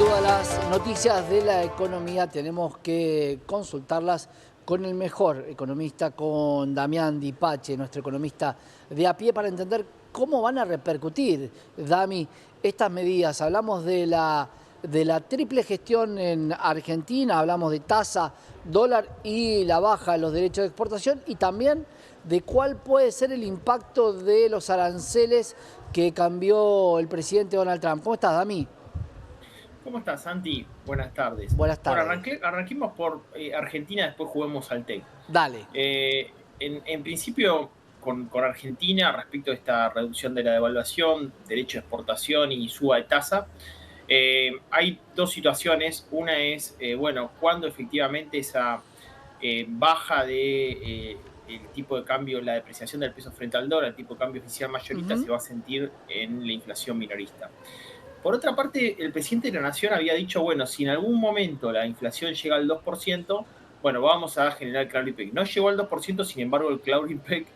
duda, las noticias de la economía tenemos que consultarlas con el mejor economista, con Damián Di Pace, nuestro economista de a pie, para entender cómo van a repercutir, Dami, estas medidas. Hablamos de la triple gestión en Argentina, hablamos de tasa, dólar y la baja de los derechos de exportación, y también de cuál puede ser el impacto de los aranceles que cambió el presidente Donald Trump. ¿Cómo estás, Dami? ¿Cómo estás, Santi? Buenas tardes. Buenas Bueno, tardes. arranquemos por Argentina, después juguemos al TEC. Dale. En principio, con Argentina, respecto a esta reducción de la devaluación, derecho de exportación y suba de tasa, hay dos situaciones. Una es, bueno, cuando efectivamente esa baja de el tipo de cambio, la depreciación del peso frente al dólar, el tipo de cambio oficial mayorista, Ujú. se va a sentir en la inflación minorista. Por otra parte, el presidente de la Nación había dicho, bueno, si en algún momento la inflación llega al 2%, bueno, vamos a generar el Cloud Peg. No llegó al 2%, sin embargo, el Cloud Peg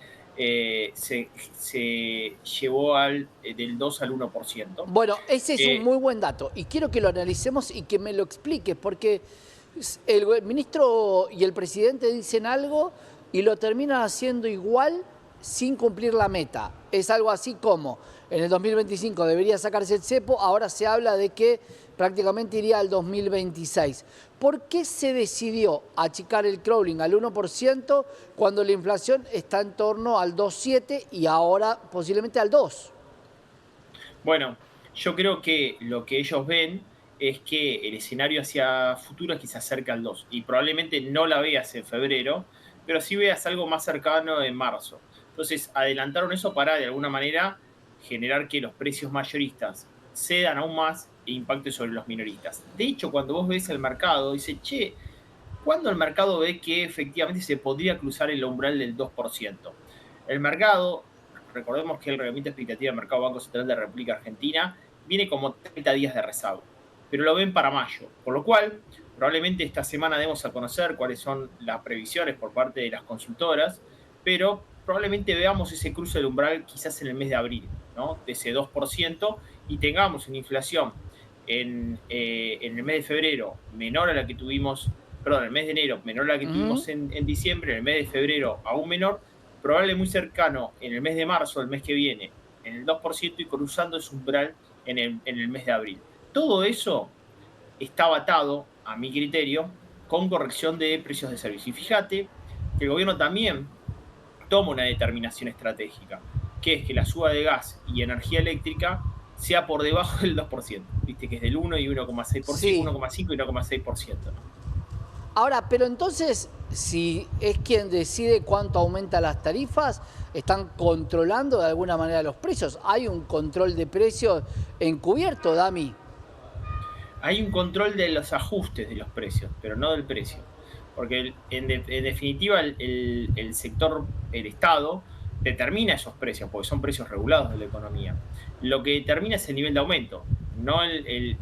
se llevó del 2 al 1%. Bueno, ese es un Eh, muy buen dato y quiero que lo analicemos y que me lo expliques, porque el ministro y el presidente dicen algo y lo terminan haciendo igual sin cumplir la meta. Es algo así como en el 2025 debería sacarse el cepo, ahora se habla de que prácticamente iría al 2026. ¿Por qué se decidió achicar el crawling al 1% cuando la inflación está en torno al 2,7 y ahora posiblemente al 2? Bueno, yo creo que lo que ellos ven es que el escenario hacia futuro es que se acerca al 2 y probablemente no la veas en febrero, pero sí veas algo más cercano en marzo. Entonces, adelantaron eso para, de alguna manera, generar que los precios mayoristas cedan aún más e impacte sobre los minoristas. De hecho, cuando vos ves el mercado, dice, che, ¿cuándo el mercado ve que efectivamente se podría cruzar el umbral del 2%? El mercado, recordemos que el reglamento de expectativa del mercado Banco Central de la República Argentina viene como 30 días de rezago, pero lo ven para mayo, por lo cual probablemente esta semana demos a conocer cuáles son las previsiones por parte de las consultoras, pero probablemente veamos ese cruce del umbral quizás en el mes de abril, ¿no? De ese 2% y tengamos una inflación en el mes de febrero menor a la que tuvimos, perdón, el mes de enero menor a la que Ujú. tuvimos en diciembre, en el mes de febrero aún menor, probable muy cercano en el mes de marzo, el mes que viene, en el 2% y cruzando ese umbral en el mes de abril. Todo eso estaba atado, a mi criterio, con corrección de precios de servicio. Y fíjate que el gobierno también toma una determinación estratégica, que es que la suba de gas y energía eléctrica sea por debajo del 2%. Viste que es del 1 y 1,6%, Sí. 1,5 y 1,6%, ¿no? Ahora, pero entonces, si es quien decide cuánto aumentan las tarifas, están controlando de alguna manera los precios. Hay un control de precios encubierto, Dami. Hay un control de los ajustes de los precios, pero no del precio. Porque en definitiva el sector, el Estado, determina esos precios, porque son precios regulados de la economía. Lo que determina es el nivel de aumento, no el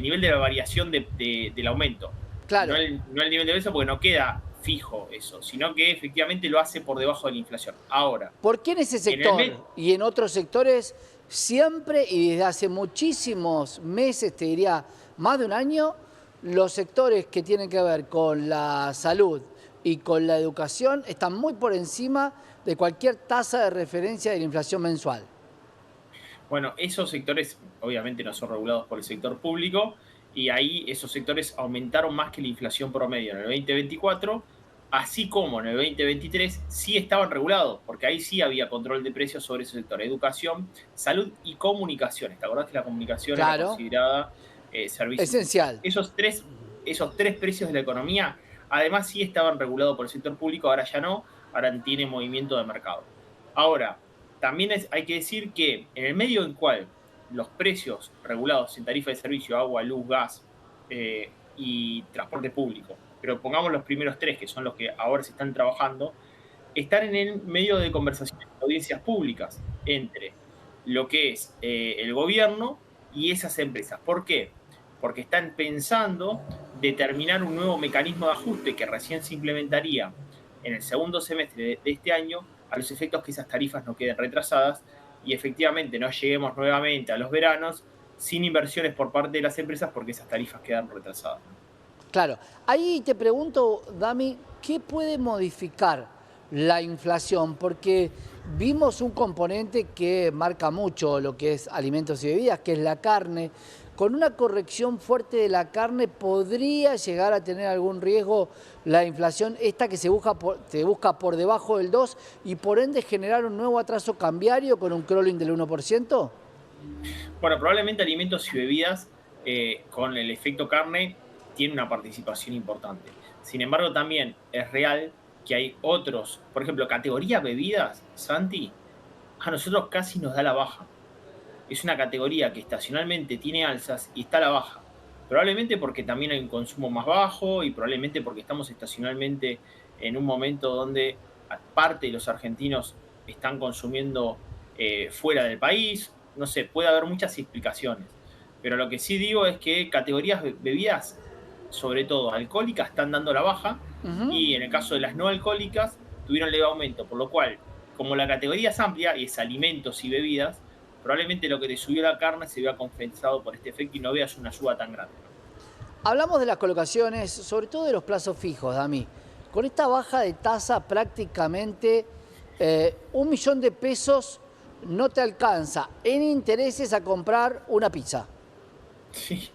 nivel de la variación del aumento. No Claro. no el nivel de precio, porque no queda fijo eso, sino que efectivamente lo hace por debajo de la inflación. Ahora, ¿Por qué en ese en el mes, sector y en otros sectores siempre y desde hace muchísimos meses, te diría más de un año, los sectores que tienen que ver con la salud y con la educación están muy por encima de cualquier tasa de referencia de la inflación mensual? bueno, esos sectores obviamente no son regulados por el sector público y ahí esos sectores aumentaron más que la inflación promedio en el 2024, así como en el 2023 sí estaban regulados, porque ahí sí había control de precios sobre ese sector, educación, salud y comunicaciones. ¿Te acordás que la comunicación era Claro, considerada servicio esencial? esencial. Esos tres precios de la economía, además sí estaban regulados por el sector público, ahora ya no, ahora tiene movimiento de mercado. Ahora, también hay que decir que en el medio en cual los precios regulados en tarifa de servicio, agua, luz, gas y transporte público, pero pongamos los primeros tres, que son los que ahora se están trabajando, están en el medio de conversaciones, de audiencias públicas entre lo que es el gobierno y esas empresas. ¿Por qué? Porque están pensando determinar un nuevo mecanismo de ajuste que recién se implementaría en el segundo semestre de este año, a los efectos que esas tarifas no queden retrasadas y efectivamente no lleguemos nuevamente a los veranos sin inversiones por parte de las empresas porque esas tarifas quedan retrasadas. Claro. Ahí te pregunto, Dami, ¿qué puede modificar la inflación? Porque vimos un componente que marca mucho lo que es alimentos y bebidas, que es la carne. Con una corrección fuerte de la carne, ¿podría llegar a tener algún riesgo la inflación, esta que se busca por debajo del 2 y por ende generar un nuevo atraso cambiario con un crawling del 1%? Bueno, probablemente alimentos y bebidas con el efecto carne tiene una participación importante. Sin embargo, también es real que hay otros, por ejemplo, categoría bebidas, Santi, a nosotros casi nos da la baja. Es una categoría que estacionalmente tiene alzas y está a la baja. Probablemente porque también hay un consumo más bajo y probablemente porque estamos estacionalmente en un momento donde parte de los argentinos están consumiendo fuera del país. No sé, puede haber muchas explicaciones. Pero lo que sí digo es que categorías bebidas, sobre todo alcohólicas, están dando la baja Ujú. y en el caso de las no alcohólicas tuvieron leve aumento, por lo cual, como la categoría es amplia y es alimentos y bebidas, probablemente lo que te subió la carne se vea compensado por este efecto y no veas una suba tan grande, ¿no? Hablamos de las colocaciones, sobre todo de los plazos fijos, Dami. Con esta baja de tasa prácticamente 1 millón de pesos no te alcanza en intereses a comprar una pizza. Sí,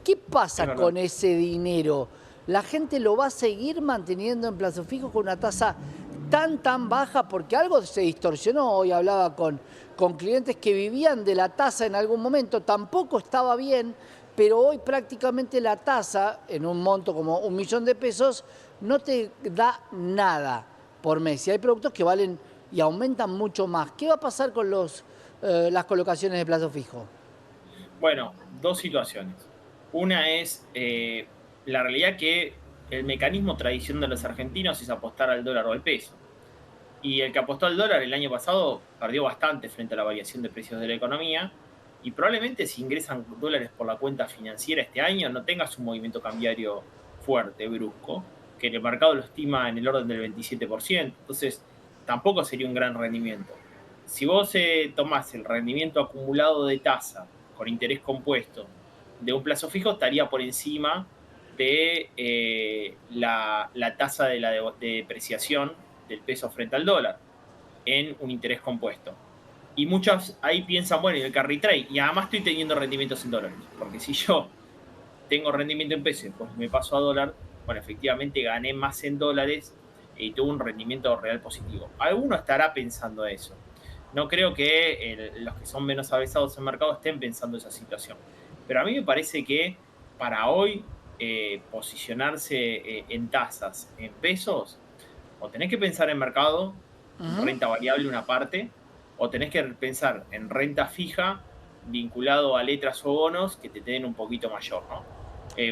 ¿Qué es pasa verdad. con ese dinero? ¿La gente lo va a seguir manteniendo en plazo fijo con una tasa tan baja? Porque algo se distorsionó. Hoy hablaba con clientes que vivían de la tasa en algún momento, tampoco estaba bien, pero hoy prácticamente la tasa, en un monto como 1 millón de pesos, no te da nada por mes. Y hay productos que valen y aumentan mucho más. ¿Qué va a pasar con las colocaciones de plazo fijo? Bueno, dos situaciones. Una es la realidad que el mecanismo tradicional de los argentinos es apostar al dólar o al peso. Y el que apostó al dólar el año pasado perdió bastante frente a la variación de precios de la economía. Y probablemente si ingresan dólares por la cuenta financiera este año no tengas un movimiento cambiario fuerte, brusco, que el mercado lo estima en el orden del 27%. Entonces, tampoco sería un gran rendimiento. Si vos tomás el rendimiento acumulado de tasa con interés compuesto de un plazo fijo, estaría por encima de la tasa de depreciación del peso frente al dólar en un interés compuesto. Y muchos ahí piensan, bueno, y el carry trade, y además estoy teniendo rendimientos en dólares, porque si yo tengo rendimiento en pesos, pues me paso a dólar, bueno, efectivamente gané más en dólares y tuve un rendimiento real positivo. Alguno estará pensando eso. No creo que los que son menos avesados en mercado estén pensando esa situación. Pero a mí me parece que para hoy posicionarse en tasas, en pesos, o tenés que pensar en mercado, Ujú. renta variable una parte, o tenés que pensar en renta fija vinculado a letras o bonos que te den un poquito mayor, ¿no?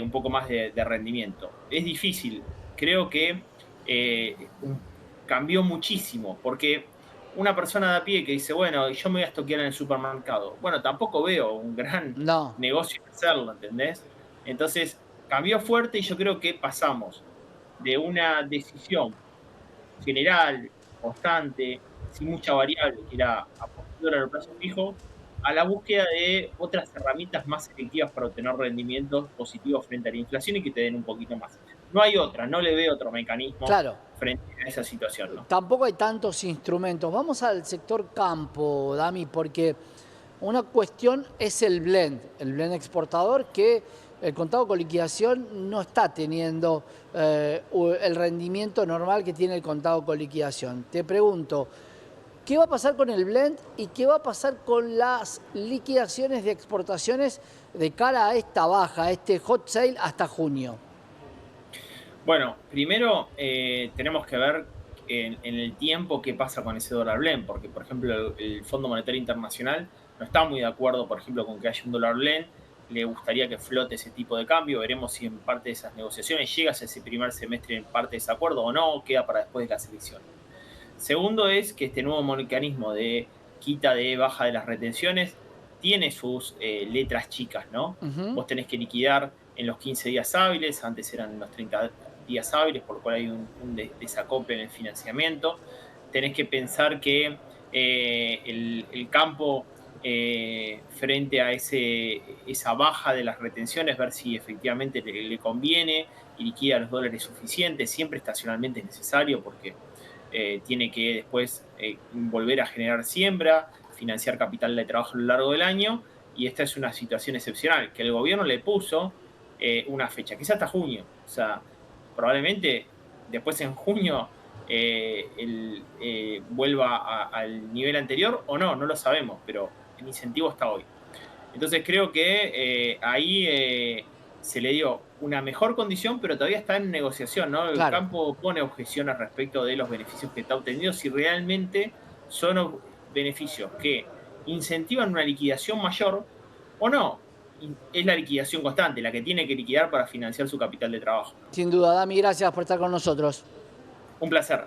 Un poco más de rendimiento. Es difícil, creo que cambió muchísimo, porque una persona de a pie que dice, bueno, yo me voy a estoquear en el supermercado, bueno, tampoco veo un gran No. negocio hacerlo, ¿entendés? Entonces, cambió fuerte y yo creo que pasamos de una decisión general, constante, sin mucha variable, que era apostar al plazo fijo, a la búsqueda de otras herramientas más efectivas para obtener rendimientos positivos frente a la inflación y que te den un poquito más. No hay otra, no le veo otro mecanismo Claro, frente a esa situación, ¿no? tampoco hay tantos instrumentos. Vamos al sector campo, Dami, porque una cuestión es el blend exportador, que el contado con liquidación no está teniendo el rendimiento normal que tiene el contado con liquidación. Te pregunto, ¿qué va a pasar con el blend y qué va a pasar con las liquidaciones de exportaciones de cara a esta baja, a este hot sale hasta junio? Bueno, primero tenemos que ver en el tiempo qué pasa con ese dólar blend, porque por ejemplo el Fondo Monetario Internacional no está muy de acuerdo, por ejemplo, con que haya un dólar blend, le gustaría que flote ese tipo de cambio, veremos si en parte de esas negociaciones llegas a ese primer semestre en parte de ese acuerdo o no, queda para después de las elecciones. Segundo es que este nuevo mecanismo de quita de baja de las retenciones tiene sus letras chicas, ¿no? Ujú. Vos tenés que liquidar en los 15 días hábiles, antes eran en los 30 días hábiles, por lo cual hay un desacople en el financiamiento. Tenés que pensar que el campo frente a esa baja de las retenciones, ver si efectivamente le conviene y liquida los dólares suficientes. Siempre estacionalmente es necesario porque tiene que después volver a generar siembra, financiar capital de trabajo a lo largo del año, y esta es una situación excepcional, que el gobierno le puso una fecha, quizás hasta junio. O sea, probablemente después en junio vuelva al nivel anterior o no, no lo sabemos, pero el incentivo está hoy. Entonces creo que ahí se le dio una mejor condición, pero todavía está en negociación, ¿no? El Claro. campo pone objeciones respecto de los beneficios que está obteniendo, si realmente son beneficios que incentivan una liquidación mayor o no. Es la liquidación constante, la que tiene que liquidar para financiar su capital de trabajo. Sin duda, Dami, gracias por estar con nosotros. Un placer.